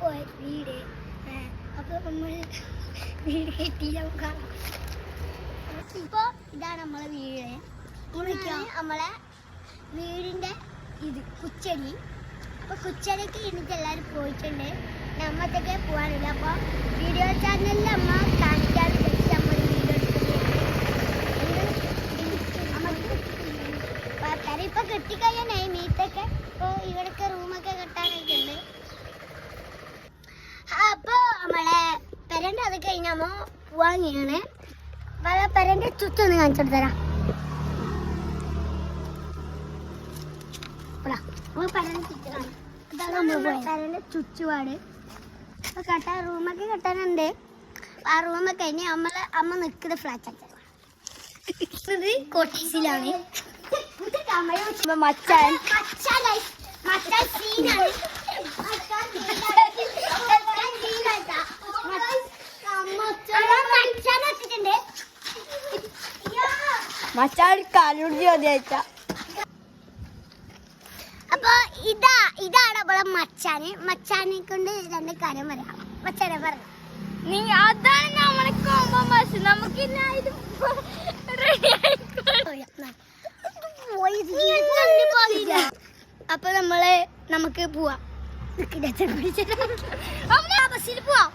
പോയ വീട്. അപ്പൊ നമ്മൾ വീട് കെട്ടിയ ഇപ്പൊ ഇതാണ് നമ്മളെ വീട്. നമ്മളെ വീടിന്റെ ഇത് കുച്ചടി. അപ്പൊ കുച്ചടിക്ക് ഇന്നിട്ട് എല്ലാവരും പോയിട്ടുണ്ട്. നമ്മത്തൊക്കെ പോകാനില്ല. അപ്പൊ വീഡിയോ ചാനലിൽ അമ്മ കാണിക്കാൻ വെച്ച് നമ്മൾ വീഡിയോ എടുക്കുന്നത്. ഇപ്പൊ കെട്ടിക്കഴിയാനായി മീത്തൊക്കെ. ഇപ്പൊ ഇവിടൊക്കെ റൂമൊക്കെ കെട്ടാനായിട്ടുണ്ട്. അപ്പൊ നമ്മളെ പെരന്റെ അത് കഴിഞ്ഞാമോ പോവാങ്ങിയാണ്. പെരന്റെ ചുറ്റൊന്ന് കാണിച്ചോട്ട് തരാം. പെരന്റെ ചുറ്റുപാട് കെട്ടാൻ റൂമൊക്കെ കെട്ടാനുണ്ട്. ആ റൂമൊക്കെ കഴിഞ്ഞ് അമ്മ നിൽക്കുന്ന ഫ്ലാറ്റ് കോട്ടീസിലാണ്. മച്ചാൻ മച്ചാൻ കാലുടി ചോദിച്ച. അപ്പൊ ഇതാണ് നമ്മളെ മച്ചാനെ കൊണ്ട് രണ്ട് കാര്യം പറയാം. മച്ചാനെ പറ. നീ അതാണ് നമ്മളെ കോമ്പോ ബസ്. നമുക്ക് അപ്പൊ നമുക്ക് പോവാം. ബസ്സിൽ പോവാം.